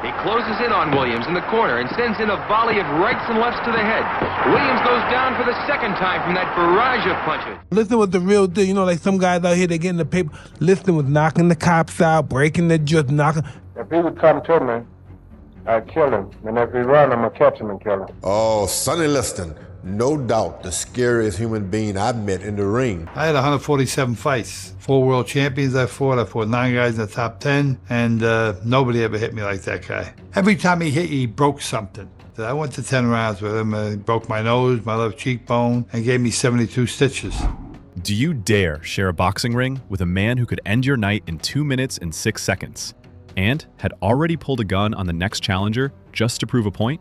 He closes in on Williams in the corner and sends in a volley of rights and lefts to the head. Williams goes down for the second time from that barrage of punches. Liston was the real deal. You know, like some guys out here, they get in the paper. Liston was knocking the cops out, breaking the just knocking. If he would come to me, I'd kill him. And if he run, I'm going to catch him and kill him. Oh, Sonny Liston. No doubt the scariest human being I've met in the ring. I had 147 fights. 4 world champions I fought 9 guys in the top 10, and nobody ever hit me like that guy. Every time he hit you, he broke something. I went to 10 rounds with him. He broke my nose, my left cheekbone, and gave me 72 stitches. Do you dare share a boxing ring with a man who could end your night in 2 minutes and 6 seconds, and had already pulled a gun on the next challenger just to prove a point?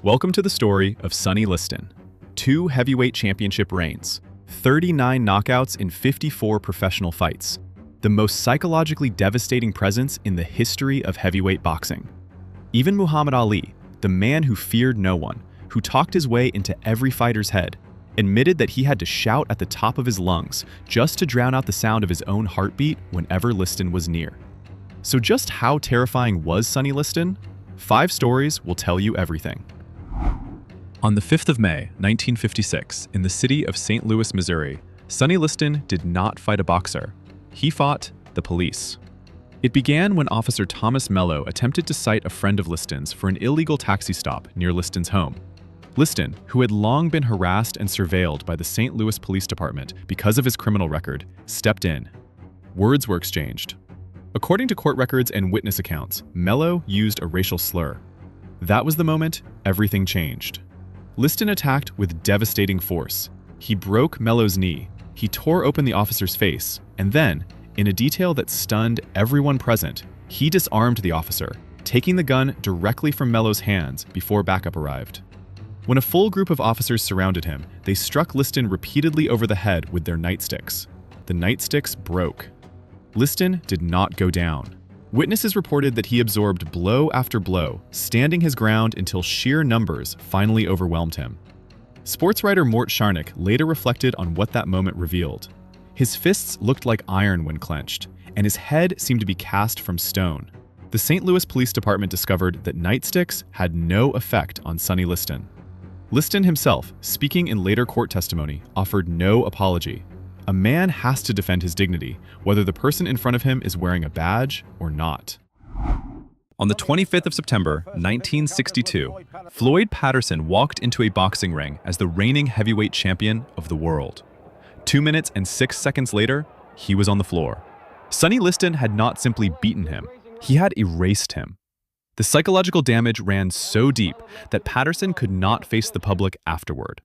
Welcome to the story of Sonny Liston. 2 heavyweight championship reigns, 39 knockouts in 54 professional fights, the most psychologically devastating presence in the history of heavyweight boxing. Even Muhammad Ali, the man who feared no one, who talked his way into every fighter's head, admitted that he had to shout at the top of his lungs just to drown out the sound of his own heartbeat whenever Liston was near. So just how terrifying was Sonny Liston? 5 stories will tell you everything. On the 5th of May, 1956, in the city of St. Louis, Missouri, Sonny Liston did not fight a boxer. He fought the police. It began when Officer Thomas Mello attempted to cite a friend of Liston's for an illegal taxi stop near Liston's home. Liston, who had long been harassed and surveilled by the St. Louis Police Department because of his criminal record, stepped in. Words were exchanged. According to court records and witness accounts, Mello used a racial slur. That was the moment everything changed. Liston attacked with devastating force. He broke Mello's knee, he tore open the officer's face, and then, in a detail that stunned everyone present, he disarmed the officer, taking the gun directly from Mello's hands before backup arrived. When a full group of officers surrounded him, they struck Liston repeatedly over the head with their nightsticks. The nightsticks broke. Liston did not go down. Witnesses reported that he absorbed blow after blow, standing his ground until sheer numbers finally overwhelmed him. Sports writer Mort Sharnick later reflected on what that moment revealed. His fists looked like iron when clenched, and his head seemed to be cast from stone. The St. Louis Police Department discovered that nightsticks had no effect on Sonny Liston. Liston himself, speaking in later court testimony, offered no apology. A man has to defend his dignity, whether the person in front of him is wearing a badge or not. On the 25th of September, 1962, Floyd Patterson walked into a boxing ring as the reigning heavyweight champion of the world. 2 minutes and 6 seconds later, he was on the floor. Sonny Liston had not simply beaten him, he had erased him. The psychological damage ran so deep that Patterson could not face the public afterward.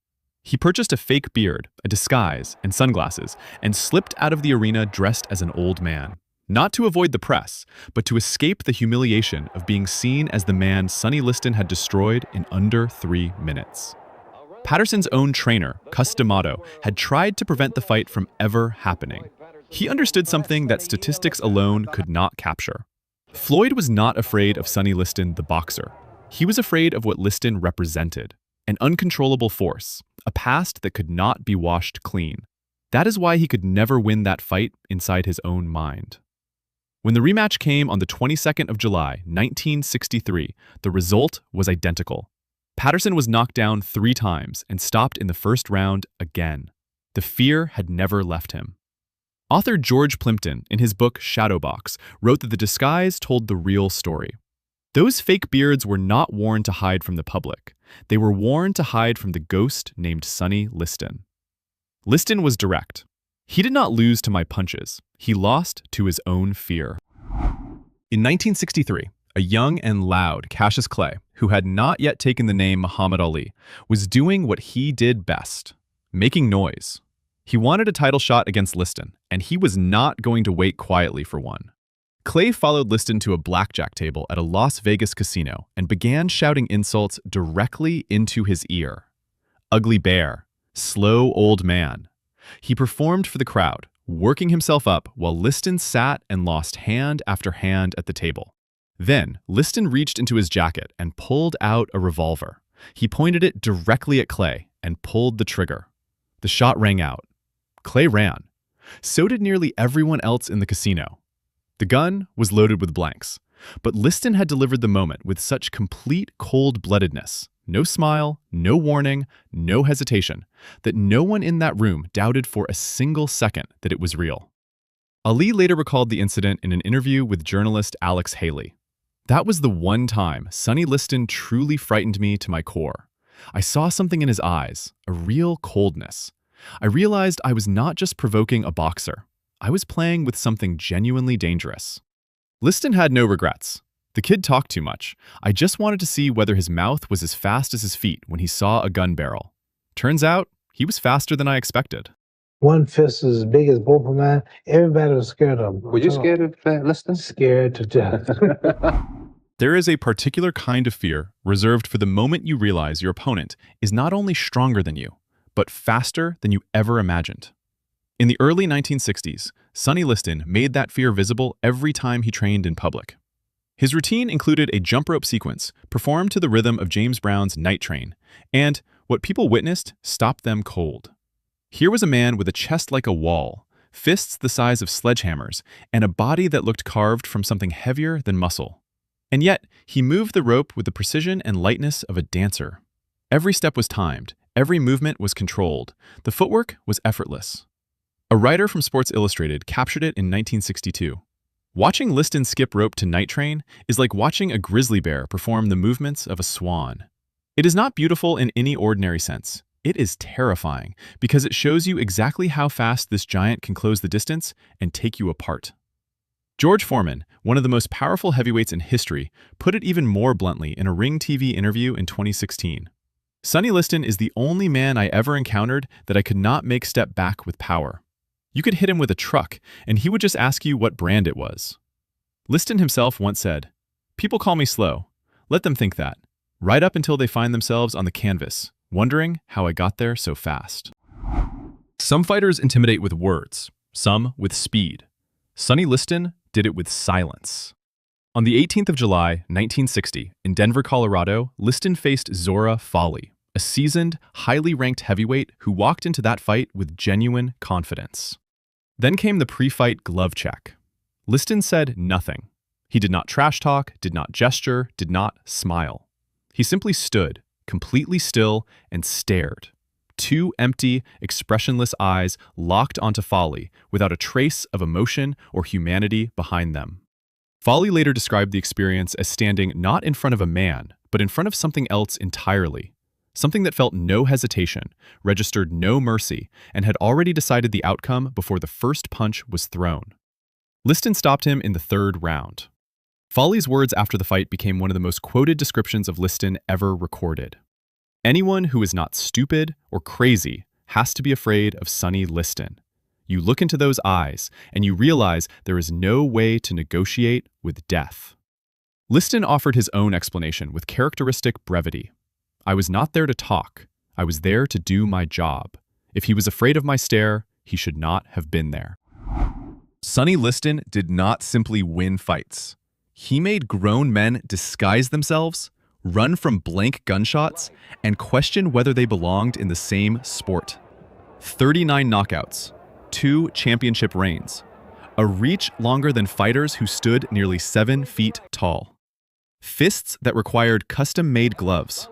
He purchased a fake beard, a disguise, and sunglasses, and slipped out of the arena dressed as an old man. Not to avoid the press, but to escape the humiliation of being seen as the man Sonny Liston had destroyed in under 3 minutes. Patterson's own trainer, Cus D'Amato, had tried to prevent the fight from ever happening. He understood something that statistics alone could not capture. Floyd was not afraid of Sonny Liston, the boxer. He was afraid of what Liston represented. An uncontrollable force, a past that could not be washed clean. That is why he could never win that fight inside his own mind. When the rematch came on the 22nd of July, 1963, the result was identical. Patterson was knocked down 3 times and stopped in the first round again. The fear had never left him. Author George Plimpton, in his book Shadowbox, wrote that the disguise told the real story. Those fake beards were not worn to hide from the public. They were worn to hide from the ghost named Sonny Liston. Liston was direct. He did not lose to my punches. He lost to his own fear. In 1963, a young and loud Cassius Clay, who had not yet taken the name Muhammad Ali, was doing what he did best, making noise. He wanted a title shot against Liston, and he was not going to wait quietly for one. Clay followed Liston to a blackjack table at a Las Vegas casino and began shouting insults directly into his ear. Ugly bear, slow old man. He performed for the crowd, working himself up while Liston sat and lost hand after hand at the table. Then, Liston reached into his jacket and pulled out a revolver. He pointed it directly at Clay and pulled the trigger. The shot rang out. Clay ran. So did nearly everyone else in the casino. The gun was loaded with blanks. But Liston had delivered the moment with such complete cold-bloodedness, no smile, no warning, no hesitation, that no one in that room doubted for a single second that it was real. Ali later recalled the incident in an interview with journalist Alex Haley. "That was the one time Sonny Liston truly frightened me to my core. I saw something in his eyes, a real coldness. I realized I was not just provoking a boxer. I was playing with something genuinely dangerous." Liston had no regrets. "The kid talked too much. I just wanted to see whether his mouth was as fast as his feet when he saw a gun barrel. Turns out, he was faster than I expected." One fist was as big as both of mine. Everybody was scared of him. Were you scared of Liston? Scared to death. There is a particular kind of fear reserved for the moment you realize your opponent is not only stronger than you, but faster than you ever imagined. In the early 1960s, Sonny Liston made that fear visible every time he trained in public. His routine included a jump rope sequence performed to the rhythm of James Brown's Night Train, and what people witnessed stopped them cold. Here was a man with a chest like a wall, fists the size of sledgehammers, and a body that looked carved from something heavier than muscle. And yet, he moved the rope with the precision and lightness of a dancer. Every step was timed, every movement was controlled, the footwork was effortless. A writer from Sports Illustrated captured it in 1962. "Watching Liston skip rope to Night Train is like watching a grizzly bear perform the movements of a swan. It is not beautiful in any ordinary sense. It is terrifying because it shows you exactly how fast this giant can close the distance and take you apart." George Foreman, one of the most powerful heavyweights in history, put it even more bluntly in a Ring TV interview in 2016. "Sonny Liston is the only man I ever encountered that I could not make step back with power. You could hit him with a truck, and he would just ask you what brand it was." Liston himself once said, "People call me slow. Let them think that, right up until they find themselves on the canvas, wondering how I got there so fast." Some fighters intimidate with words, some with speed. Sonny Liston did it with silence. On the 18th of July, 1960, in Denver, Colorado, Liston faced Zora Fali, a seasoned, highly ranked heavyweight who walked into that fight with genuine confidence. Then came the pre-fight glove check. Liston said nothing. He did not trash talk, did not gesture, did not smile. He simply stood, completely still, and stared. Two empty, expressionless eyes locked onto Fali without a trace of emotion or humanity behind them. Fali later described the experience as standing not in front of a man, but in front of something else entirely. Something that felt no hesitation, registered no mercy, and had already decided the outcome before the first punch was thrown. Liston stopped him in the third round. Fali's words after the fight became one of the most quoted descriptions of Liston ever recorded. "Anyone who is not stupid or crazy has to be afraid of Sonny Liston. You look into those eyes, and you realize there is no way to negotiate with death." Liston offered his own explanation with characteristic brevity. "I was not there to talk. I was there to do my job. If he was afraid of my stare, he should not have been there." Sonny Liston did not simply win fights. He made grown men disguise themselves, run from blank gunshots, and question whether they belonged in the same sport. 39 knockouts, 2 championship reigns, a reach longer than fighters who stood nearly 7 feet tall, fists that required custom-made gloves.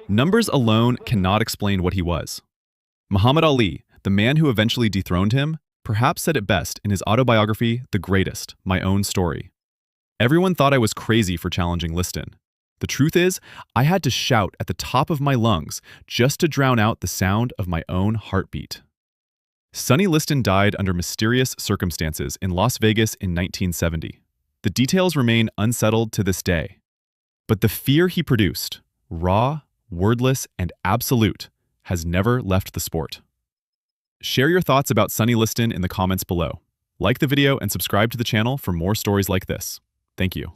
Numbers alone cannot explain what he was. Muhammad Ali, the man who eventually dethroned him, perhaps said it best in his autobiography, The Greatest, My Own Story. "Everyone thought I was crazy for challenging Liston. The truth is, I had to shout at the top of my lungs just to drown out the sound of my own heartbeat." Sonny Liston died under mysterious circumstances in Las Vegas in 1970. The details remain unsettled to this day. But the fear he produced, raw, wordless, and absolute, has never left the sport. Share your thoughts about Sonny Liston in the comments below. Like the video and subscribe to the channel for more stories like this. Thank you.